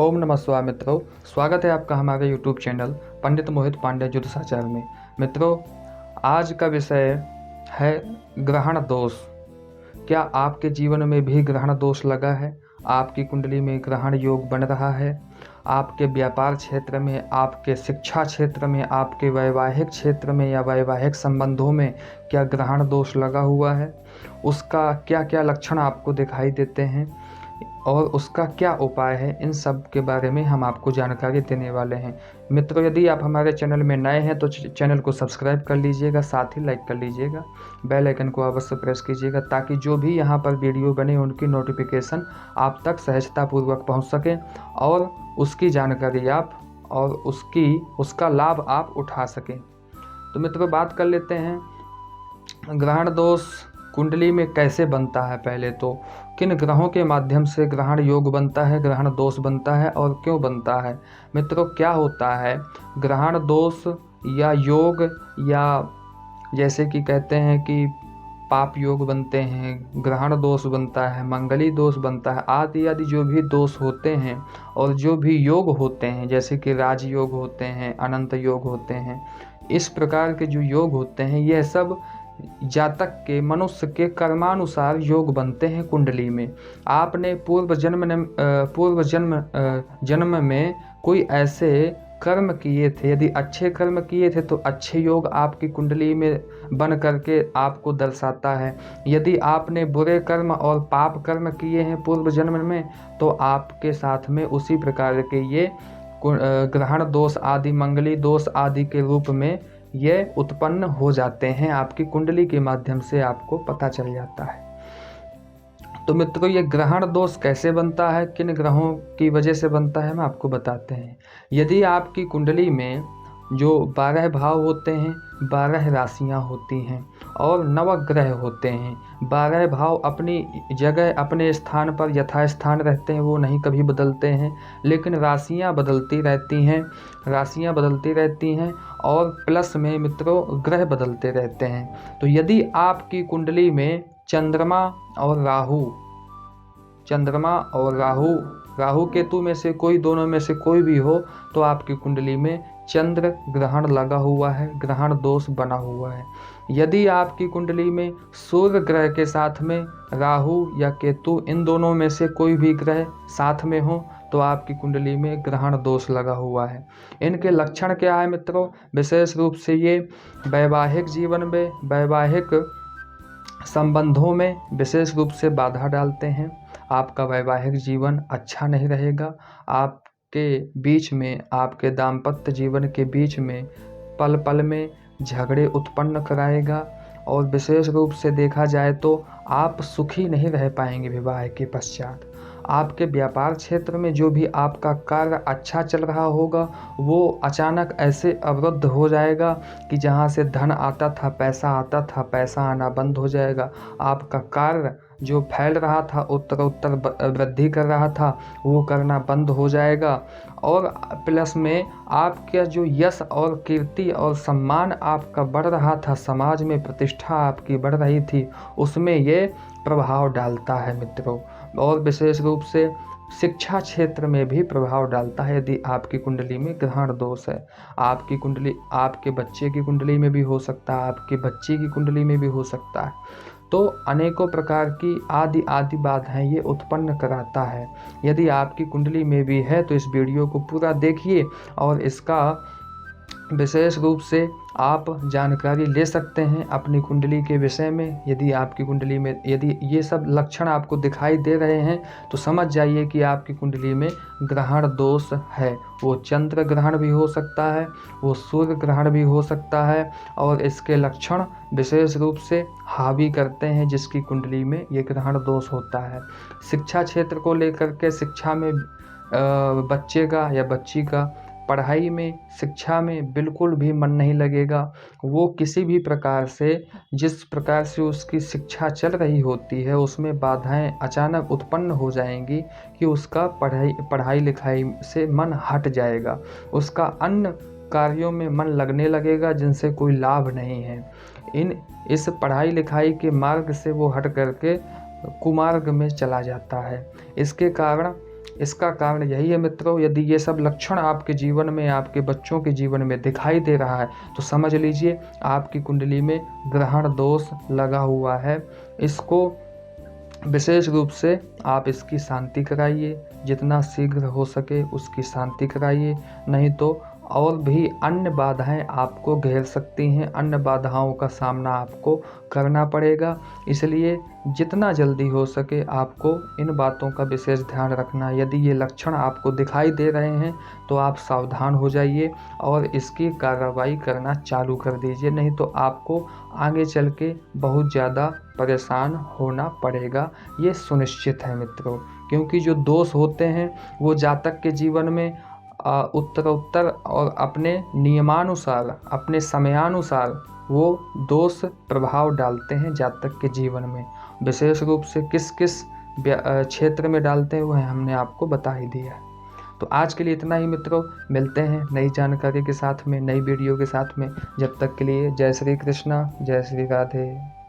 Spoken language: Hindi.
ओम नमः शिवाय मित्रों, स्वागत है आपका हमारे यूट्यूब चैनल पंडित मोहित पांडे ज्योतिषाचार्य में। मित्रों, आज का विषय है ग्रहण दोष। क्या आपके जीवन में भी ग्रहण दोष लगा है? आपकी कुंडली में ग्रहण योग बन रहा है? आपके व्यापार क्षेत्र में, आपके शिक्षा क्षेत्र में, आपके वैवाहिक क्षेत्र में या वैवाहिक संबंधों में क्या ग्रहण दोष लगा हुआ है? उसका क्या क्या लक्षण आपको दिखाई देते हैं और उसका क्या उपाय है, इन सब के बारे में हम आपको जानकारी देने वाले हैं। मित्रों, यदि आप हमारे चैनल में नए हैं तो चैनल को सब्सक्राइब कर लीजिएगा, साथ ही लाइक कर लीजिएगा, बेल आइकन को अवश्य प्रेस कीजिएगा ताकि जो भी यहाँ पर वीडियो बने उनकी नोटिफिकेशन आप तक सहजतापूर्वक पहुँच सकें और उसकी जानकारी आप और उसका लाभ आप उठा सकें। तो मित्रों, बात कर लेते हैं ग्रहण दोष कुंडली में कैसे बनता है। पहले तो किन ग्रहों के माध्यम से ग्रहण योग बनता है, ग्रहण दोष बनता है और क्यों बनता है। मित्रों, क्या होता है ग्रहण दोष या योग, या जैसे कि कहते हैं कि पाप योग बनते हैं, ग्रहण दोष बनता है, मंगली दोष बनता है, आदि आदि जो भी दोष होते हैं और जो भी योग होते हैं, जैसे कि राजयोग होते हैं, अनंत योग होते हैं, इस प्रकार के जो योग होते हैं यह सब जातक के, मनुष्य के कर्मानुसार योग बनते हैं कुंडली में। आपने पूर्व जन्म में कोई ऐसे कर्म किए थे, यदि अच्छे कर्म किए थे तो अच्छे योग आपकी कुंडली में बन करके आपको दर्शाता है। यदि आपने बुरे कर्म और पाप कर्म किए हैं पूर्व जन्म में तो आपके साथ में उसी प्रकार के ये ग्रहण दोष आदि, मंगली दोष आदि के रूप में ये उत्पन्न हो जाते हैं। आपकी कुंडली के माध्यम से आपको पता चल जाता है। तो मित्रों, ये ग्रहण दोष कैसे बनता है, किन ग्रहों की वजह से बनता है, हम आपको बताते हैं। यदि आपकी कुंडली में जो 12 भाव होते हैं, 12 राशियां होती हैं और नवग्रह होते हैं, 12 भाव अपनी जगह अपने स्थान पर यथास्थान रहते हैं, वो नहीं कभी बदलते हैं, लेकिन राशियां बदलती रहती हैं और प्लस में मित्रों ग्रह बदलते रहते हैं। तो यदि आपकी कुंडली में चंद्रमा और राहु केतु में से कोई, दोनों में से कोई भी हो, तो आपकी कुंडली में चंद्र ग्रहण लगा हुआ है, ग्रहण दोष बना हुआ है। यदि आपकी कुंडली में सूर्य ग्रह के साथ में राहु या केतु, इन दोनों में से कोई भी ग्रह साथ में हो तो आपकी कुंडली में ग्रहण दोष लगा हुआ है। इनके लक्षण क्या है मित्रों? विशेष रूप से ये वैवाहिक जीवन में, वैवाहिक संबंधों में विशेष रूप से बाधा डालते हैं। आपका वैवाहिक जीवन अच्छा नहीं रहेगा। आपके बीच में, आपके दाम्पत्य जीवन के बीच में पल पल में झगड़े उत्पन्न कराएगा और विशेष रूप से देखा जाए तो आप सुखी नहीं रह पाएंगे विवाह के पश्चात। आपके व्यापार क्षेत्र में जो भी आपका कार्य अच्छा चल रहा होगा वो अचानक ऐसे अवरुद्ध हो जाएगा कि जहां से धन आता था, पैसा आना बंद हो जाएगा। आपका कार्य जो फैल रहा था, उत्तर वृद्धि कर रहा था, वो करना बंद हो जाएगा। और प्लस में आपका जो यश और कीर्ति और सम्मान आपका बढ़ रहा था, समाज में प्रतिष्ठा आपकी बढ़ रही थी, उसमें ये प्रभाव डालता है मित्रों। और विशेष रूप से शिक्षा क्षेत्र में भी प्रभाव डालता है यदि आपकी कुंडली में ग्रहण दोष है। आपकी कुंडली आपके बच्चे की कुंडली में भी हो सकता है, आपकी बच्ची की कुंडली में भी हो सकता है। तो अनेकों प्रकार की आदि बाधाएं ये उत्पन्न कराता है। यदि आपकी कुंडली में भी है तो इस वीडियो को पूरा देखिए और इसका विशेष रूप से आप जानकारी ले सकते हैं अपनी कुंडली के विषय में। यदि आपकी कुंडली में यदि ये सब लक्षण आपको दिखाई दे रहे हैं तो समझ जाइए कि आपकी कुंडली में ग्रहण दोष है। वो चंद्र ग्रहण भी हो सकता है, वो सूर्य ग्रहण भी हो सकता है और इसके लक्षण विशेष रूप से हावी करते हैं जिसकी कुंडली में ये ग्रहण दोष होता है। शिक्षा क्षेत्र को लेकर के, शिक्षा में बच्चे का या बच्ची का पढ़ाई में, शिक्षा में बिल्कुल भी मन नहीं लगेगा। वो किसी भी प्रकार से, जिस प्रकार से उसकी शिक्षा चल रही होती है उसमें बाधाएं अचानक उत्पन्न हो जाएंगी कि उसका पढ़ाई लिखाई से मन हट जाएगा, उसका अन्य कार्यों में मन लगने लगेगा जिनसे कोई लाभ नहीं है। इस पढ़ाई लिखाई के मार्ग से वो हट करके कुमार्ग में चला जाता है। इसके कारण इसका कारण यही है मित्रों, यदि ये सब लक्षण आपके जीवन में, आपके बच्चों के जीवन में दिखाई दे रहा है तो समझ लीजिए आपकी कुंडली में ग्रहण दोष लगा हुआ है। इसको विशेष रूप से आप इसकी शांति कराइए, जितना शीघ्र हो सके उसकी शांति कराइए, नहीं तो और भी अन्य बाधाएं आपको घेर सकती हैं, अन्य बाधाओं का सामना आपको करना पड़ेगा। इसलिए जितना जल्दी हो सके आपको इन बातों का विशेष ध्यान रखना। यदि ये लक्षण आपको दिखाई दे रहे हैं तो आप सावधान हो जाइए और इसकी कार्रवाई करना चालू कर दीजिए, नहीं तो आपको आगे चल के बहुत ज़्यादा परेशान होना पड़ेगा, ये सुनिश्चित है मित्रों। क्योंकि जो दोष होते हैं वो जातक के जीवन में उत्तरोत्तर और अपने नियमानुसार, अपने समयानुसार वो दोष प्रभाव डालते हैं जातक के जीवन में। विशेष रूप से किस किस क्षेत्र में डालते हैं वह हमने आपको बता ही दिया है। तो आज के लिए इतना ही मित्रों, मिलते हैं नई जानकारी के साथ में, नई वीडियो के साथ में। जब तक के लिए जय श्री कृष्णा, जय श्री राधे।